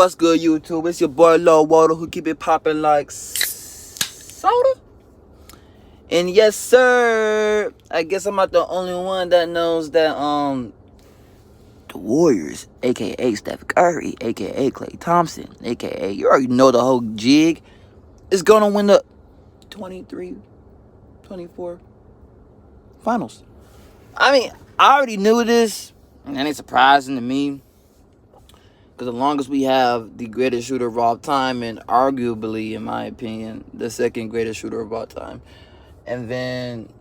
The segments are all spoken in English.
What's good, YouTube? It's your boy L.O.H.W who keep it popping like soda. And yes, sir, I guess I'm not the only one that knows that the Warriors, aka Steph Curry, aka Klay Thompson, aka you already know the whole jig, is gonna win the 23-24 finals. I mean, I already knew this, and that ain't surprising to me. Because as long as we have the greatest shooter of all time, and arguably, in my opinion, the second greatest shooter of all time, and then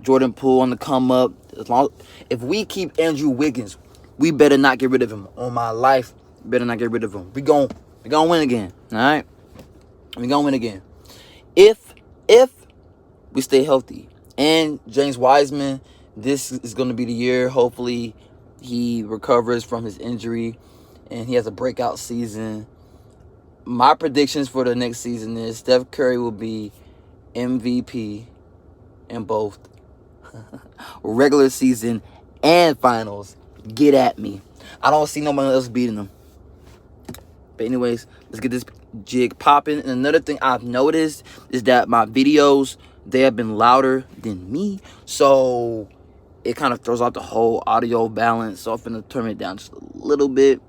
Jordan Poole on the come up, if we keep Andrew Wiggins, we better not get rid of him. On my life, better not get rid of him. We gon' win again. All right, we gonna win again. If we stay healthy, and James Wiseman, this is gonna be the year. Hopefully, he recovers from his injury and he has a breakout season. My predictions for the next season is Steph Curry will be MVP in both regular season and finals. Get at me. I don't see no one else beating them. But anyways, let's get this jig popping. And another thing I've noticed is that my videos, they have been louder than me. So it kind of throws out the whole audio balance. So I'm going to turn it down just a little bit.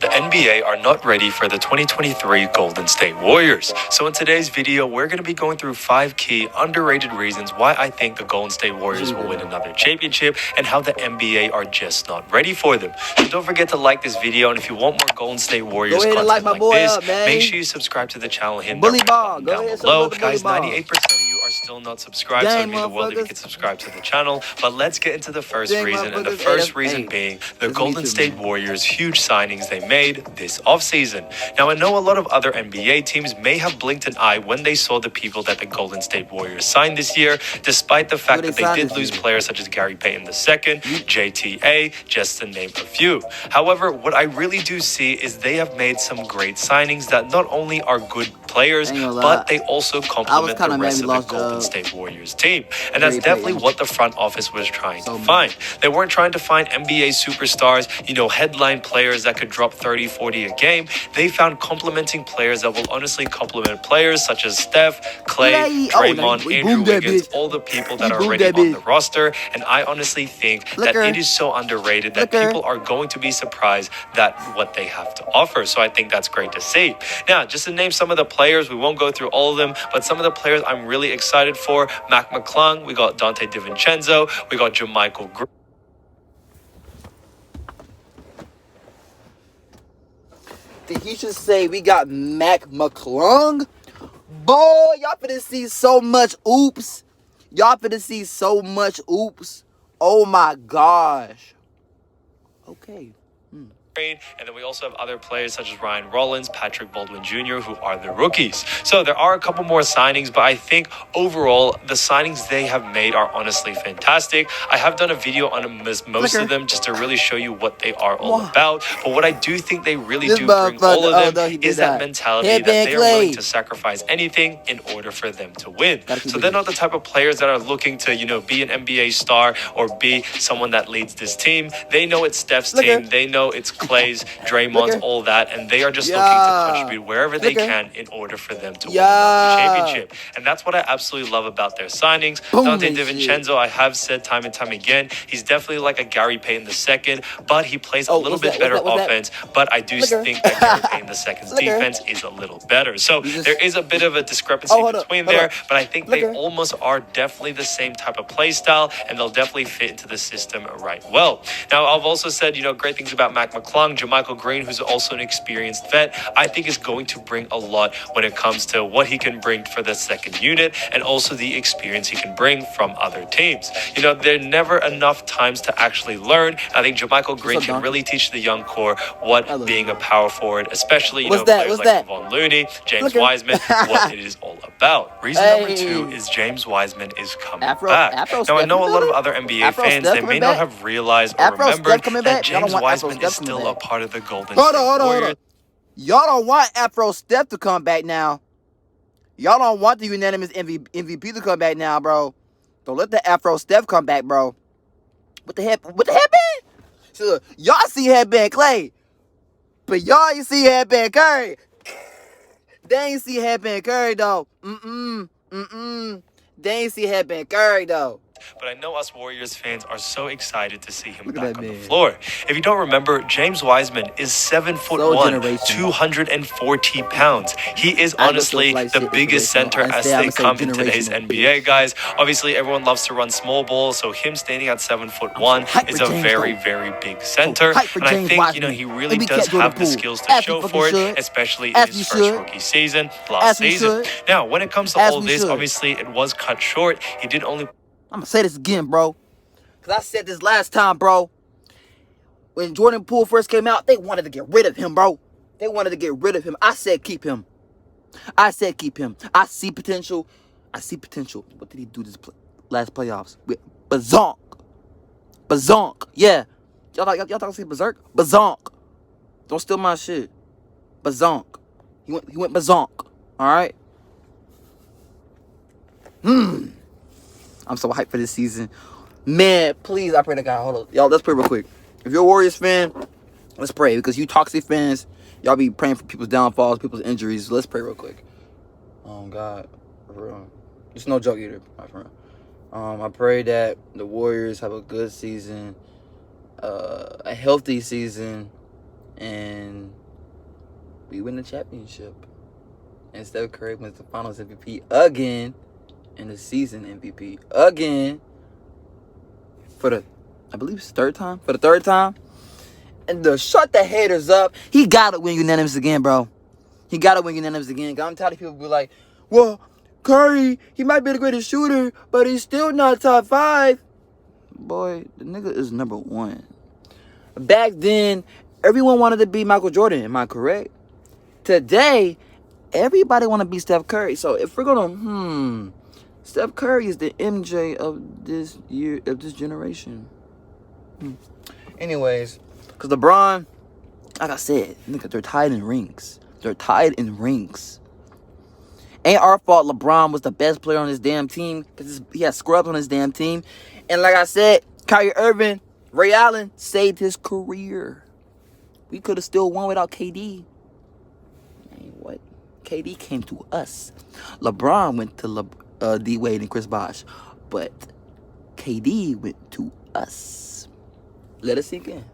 The NBA are not ready for the 2023 Golden State Warriors. So in today's video, we're going to be going through 5 key underrated reasons why I think the Golden State Warriors will win another championship and how the NBA are just not ready for them. So don't forget to like this video, and if you want more Golden State Warriors content like this, make sure you subscribe to the channel, hit that button down below. Guys, 98% of you are still not subscribed, so it'd mean the world if you could subscribe to the channel. But let's get into the first reason, and the first reason being the Golden State Warriors' huge signings they made this offseason. Now, I know a lot of other NBA teams may have blinked an eye when they saw the people that the Golden State Warriors signed this year, despite the fact that they did lose players such as Gary Payton II, JTA, just to name a few. However, what I really do see is they have made some great signings that not only are good players, but they also complement the rest of the Golden State Warriors team. And that's definitely what the front office was trying to find. They weren't trying to find NBA superstars, headline players that could drop 30, 40 a game. They found complementing players that will honestly complement players such as Steph, Klay, Draymond, Andrew Wiggins, all the people that are already on the roster. And I honestly think that it is so underrated that people are going to be surprised at what they have to offer. So I think that's great to see. Now, just to name some of the players, we won't go through all of them, but some of the players I'm really excited for: Mac McClung, we got Dante DiVincenzo, we got JaMychal Green. He should say we got Mac McClung. Boy, y'all finna see so much oops. Y'all finna see so much oops. Oh my gosh. Okay. And then we also have other players such as Ryan Rollins, Patrick Baldwin Jr., who are the rookies. So there are a couple more signings, but I think overall the signings they have made are honestly fantastic. I have done a video on most of them just to really show you what they are all about. But what I do think they really do bring all of them is that mentality that they are willing to sacrifice anything in order for them to win. So they're not the type of players that are looking to, be an NBA star or be someone that leads this team. They know it's Steph's team. They know it's Clay's, Draymond's, all that, and they are just looking to contribute wherever they can in order for them to win the championship. And that's what I absolutely love about their signings. Dante DiVincenzo, I have said time and time again, he's definitely like a Gary Payton II, but he plays a little bit better offense. But I do think that Gary Payton II's defense is a little better. So there is a bit of a discrepancy between there, but I think they almost are definitely the same type of play style, and they'll definitely fit into the system right well. Now, I've also said, great things about Mac McClung. JaMychal Green, who's also an experienced vet, I think is going to bring a lot when it comes to what he can bring for the second unit and also the experience he can bring from other teams. There are never enough times to actually learn. I think JaMychal Green can really teach the young core what being a power forward, especially players like Kevon Looney, James Wiseman, what it is all about. Reason number 2 is James Wiseman is coming back. Now, I know a lot of other NBA fans, they may not have realized or remembered that James Wiseman is still a part of the Golden State Warriors. Y'all don't want Afro Steph to come back now. Y'all don't want the unanimous MVP to come back now, bro. Don't let the Afro Steph come back, bro. With the headband? So, y'all see headband Klay. But y'all ain't see Headband Curry. They ain't see Headband Curry, though. They ain't see Headband Curry, though. But I know us Warriors fans are so excited to see him Look at back that on the man. floor. If you don't remember, James Wiseman is 7'1", generational. 240 pounds. He is honestly the biggest center as they come in today's NBA, guys. Obviously, everyone loves to run small ball, so him standing at 7'1" is a very, very big center. And I think, he really does have the skills to show for it, especially in his first rookie season, last season. Now, when it comes to all this, obviously, it was cut short. He did only... I'm going to say this again, bro. Because I said this last time, bro. When Jordan Poole first came out, they wanted to get rid of him, bro. They wanted to get rid of him. I said keep him. I see potential. What did he do this last playoffs? With Bazonk. Yeah. Y'all thought I say Berserk? Bazonk. Don't steal my shit. Bazonk. He went Bazonk. All right? I'm so hyped for this season. Man, please, I pray to God. Hold on. Y'all, let's pray real quick. If you're a Warriors fan, let's pray. Because you toxic fans, y'all be praying for people's downfalls, people's injuries. So let's pray real quick. Oh, God. For real. It's no joke either, my friend. I pray that the Warriors have a good season, a healthy season, and we win the championship. And Steph Curry wins the Finals MVP again. And the season MVP again for the, I believe it's third time. For the third time. And to shut the haters up, he got to win unanimous again, bro. He got to win unanimous again. I'm tired of people be like, well, Curry, he might be the greatest shooter, but he's still not top 5. Boy, the nigga is number 1. Back then, everyone wanted to be Michael Jordan. Am I correct? Today, everybody want to be Steph Curry. So if we're going to, Steph Curry is the MJ of this year, of this generation. Anyways, because LeBron, like I said, nigga, they're tied in rings. Ain't our fault LeBron was the best player on his damn team because he had scrubs on his damn team. And like I said, Kyrie Irving, Ray Allen saved his career. We could have still won without KD. Man, what? KD came to us. LeBron went to D Wade and Chris Bosh, but KD went to us. Let us sink in.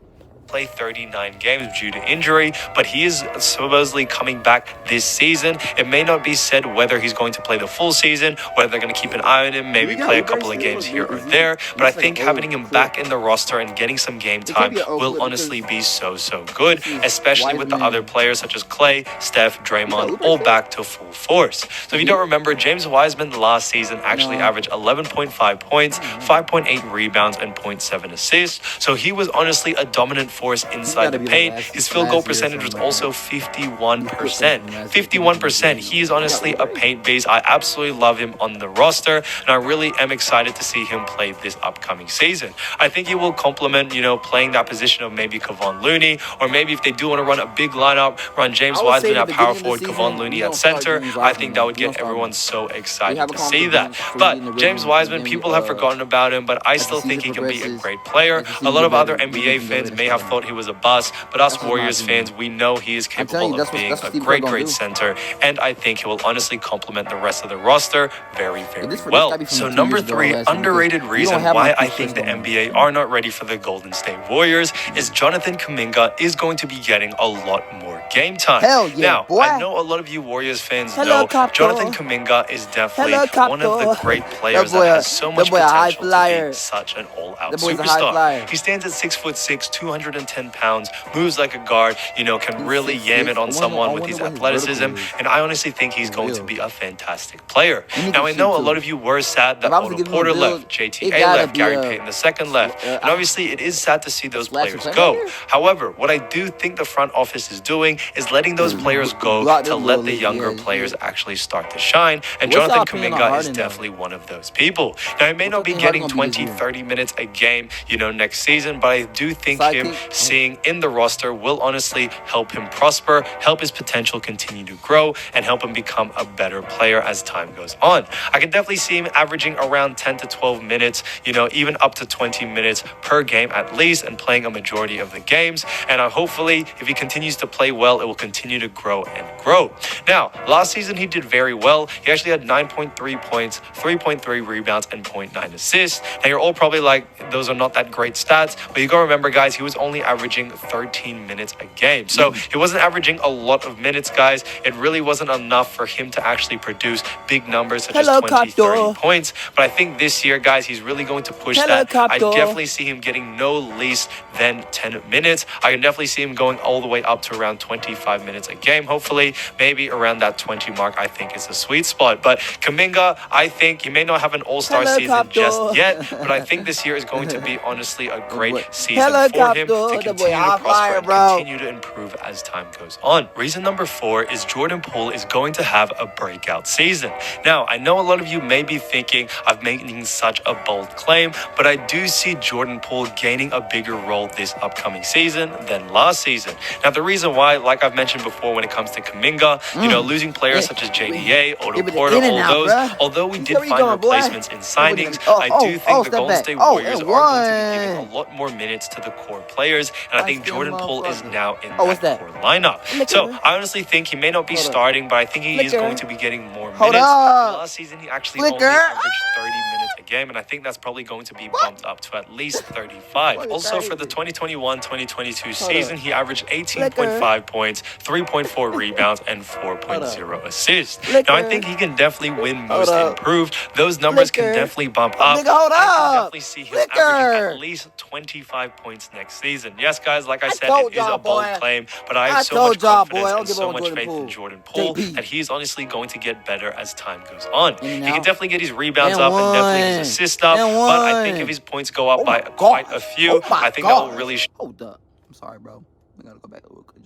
Play 39 games due to injury, but he is supposedly coming back this season. It may not be said whether he's going to play the full season, whether they're going to keep an eye on him, maybe play a couple of games here or there, but I think having him back in the roster and getting some game time will honestly be so good, especially with the other players such as Clay, Steph, Draymond, all back to full force. So if you don't remember, James Wiseman last season actually averaged 11.5 points, 5.8 rebounds, and 0.7 assists, so he was honestly a dominant force inside the paint. His field goal percentage was also 51%. 51%. He is honestly a paint base. I absolutely love him on the roster, and I really am excited to see him play this upcoming season. I think he will complement, playing that position of maybe Kevon Looney, or maybe if they do want to run a big lineup, run James Wiseman at power forward, Kevon Looney at center. I think that would get everyone so excited to see that. But James Wiseman, people have forgotten about him, but I still think he can be a great player. A lot of other NBA fans may have thought he was a bust, but us Warriors fans, we know he is capable of being a great center, and I think he will honestly complement the rest of the roster very well. So number 3, underrated reason why I think the NBA are not ready for the Golden State Warriors is Jonathan Kuminga is going to be getting a lot more game time. Hell yeah, now, boy. I know a lot of you Warriors fans know Jonathan Kuminga is definitely one of the great players that has so much potential to be such an all-out superstar. He stands at 6'6", 210 pounds, moves like a guard, can really yam it on someone with his athleticism, and I honestly think he's going to be a fantastic player. Now, I know a lot of you were sad that Otto Porter left, JTA left, Gary Payton II left, and obviously it is sad to see those players go. However, what I do think the front office is doing is letting those players go to let the younger players actually start to shine, and Jonathan Kuminga is definitely one of those people. Now, he may not be getting 20, 30 minutes a game, next season, but I do think him seeing in the roster will honestly help him prosper, help his potential continue to grow, and help him become a better player as time goes on. I can definitely see him averaging around 10 to 12 minutes, even up to 20 minutes per game at least, and playing a majority of the games. And hopefully, if he continues to play well, it will continue to grow and grow. Now, last season, he did very well. He actually had 9.3 points, 3.3 rebounds, and 0.9 assists. Now, you're all probably like, those are not that great stats, but you gotta remember, guys, he was only averaging 13 minutes a game. So he wasn't averaging a lot of minutes, guys. It really wasn't enough for him to actually produce big numbers such as 20, 30 points. But I think this year, guys, he's really going to push that. I definitely see him getting no least than 10 minutes. I can definitely see him going all the way up to around 25 minutes a game, hopefully. Maybe around that 20 mark, I think is a sweet spot. But Kuminga, I think he may not have an all-star season just yet, but I think this year is going to be honestly a great season for him to continue to prosper and continue to improve as time goes on. Reason number 4 is Jordan Poole is going to have a breakout season. Now, I know a lot of you may be thinking of making such a bold claim, but I do see Jordan Poole gaining a bigger role this upcoming season than last season. Now, the reason why, like I've mentioned before, when it comes to Kuminga, losing players such as JDA, Otto Porter, all those, although we did find replacements in signings, I do think the Golden State Warriors are going to be giving a lot more minutes to the core players, and I think Jordan Poole is now in that core lineup. So I honestly think he may not be starting, but I think he is going to be getting more minutes. Last season, he actually only averaged 30 minutes a game, and I think that's probably going to be bumped up to at least 35. Also, for the 2021-2022 season, he averaged 18.5 points, 3.4 rebounds, and 4.0 assists. Now, I think he can definitely win most improved. Those numbers can definitely bump up. I can definitely see him averaging at least 25 points next season. Yes, guys, like I said, it is a bold claim, but I have so much confidence and so much faith in Jordan Poole that he's honestly going to get better as time goes on. He can definitely get his rebounds up and definitely his assists up, but I think if his points go up by quite a few, I think that will really... Hold up. I'm sorry, bro. We gotta go back real quick,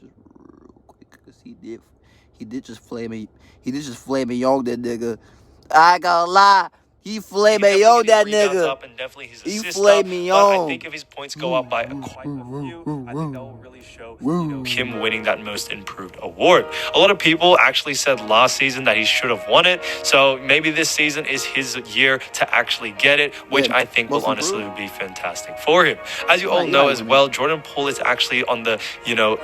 because he did just flame me. He did just flame me on that nigga. I ain't gonna lie. He flamed me on that nigga. Up and definitely his he flamed me on. I think if his points go up by quite a few, I think that will really show him winning that most improved award. A lot of people actually said last season that he should have won it. So maybe this season is his year to actually get it, which I think will honestly be fantastic for him. As you all know as well, Jordan Poole is actually on the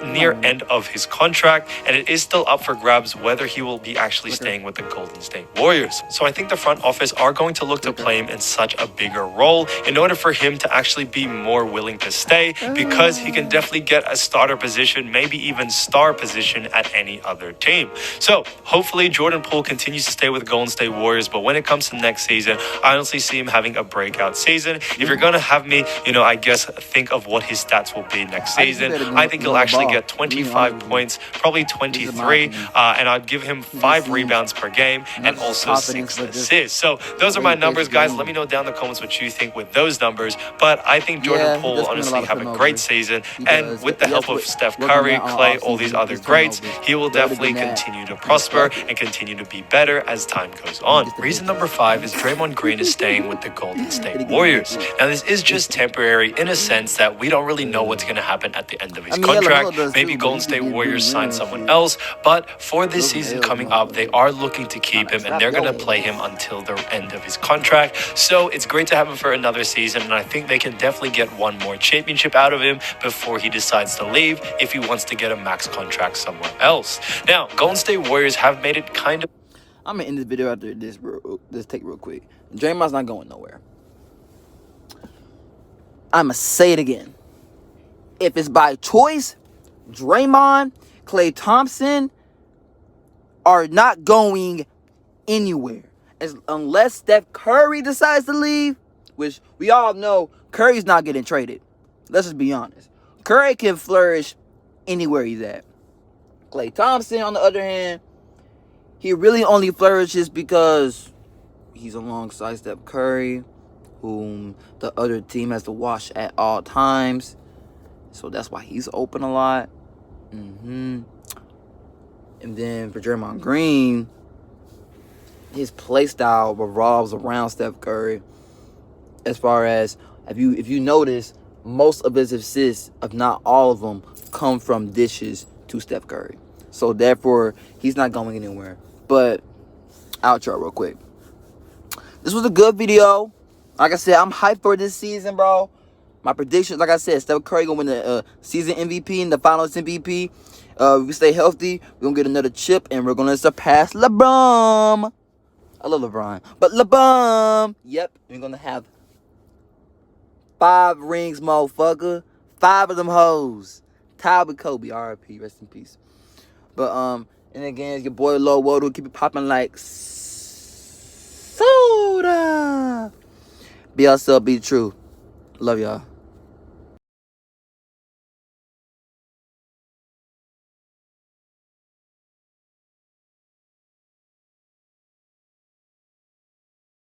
near end of his contract, and it is still up for grabs whether he will be actually staying with the Golden State Warriors. So I think the front office are going to look to play him in such a bigger role in order for him to actually be more willing to stay, because he can definitely get a starter position, maybe even star position at any other team. So hopefully Jordan Poole continues to stay with Golden State Warriors, but when it comes to next season, I honestly see him having a breakout season. If you're going to have me, I guess think of what his stats will be next season, I think he'll actually get 25 points, probably 23, and I'd give him 5 rebounds per game and also 6 assists. So those are my numbers, guys. Let me know down in the comments what you think with those numbers. But I think Jordan Poole will honestly have a great season, and with the help of Steph Curry, Clay, all these other greats, he will definitely continue to prosper and continue to be better as time goes on. Reason number 5 is Draymond Green is staying with the Golden State Warriors. Now, this is just temporary in a sense that we don't really know what's going to happen at the end of his contract. Maybe Golden State Warriors sign someone else, but for this season coming up, they are looking to keep him, and they're going to play him until the end of his contract. So it's great to have him for another season, and I think they can definitely get one more championship out of him before he decides to leave, if he wants to get a max contract somewhere else. Now, Golden State Warriors have made it kind of... I'm going to end this video after this take real quick. Draymond's not going nowhere. I'm going to say it again. If it's by choice, Draymond, Klay Thompson are not going anywhere. Unless Steph Curry decides to leave, which we all know Curry's not getting traded. Let's just be honest. Curry can flourish anywhere he's at. Klay Thompson, on the other hand, he really only flourishes because he's alongside Steph Curry, whom the other team has to watch at all times. So that's why he's open a lot. And then for Draymond Green, his play style revolves around Steph Curry. As far as, if you notice, most of his assists, if not all of them, come from dishes to Steph Curry. So therefore, he's not going anywhere. But outro real quick. This was a good video. Like I said, I'm hyped for this season, bro. My predictions, like I said, Steph Curry gonna win the season MVP and the Finals MVP. If we stay healthy, we're gonna get another chip, and we're gonna surpass LeBron. I love LeBron, but LeBron. Yep, we're gonna have 5 rings, motherfucker. 5 of them hoes. Tied with Kobe, R.I.P. Rest in peace. But and again, it's your boy L.O.H.W. Keep it popping like soda. Be yourself, be true. Love y'all.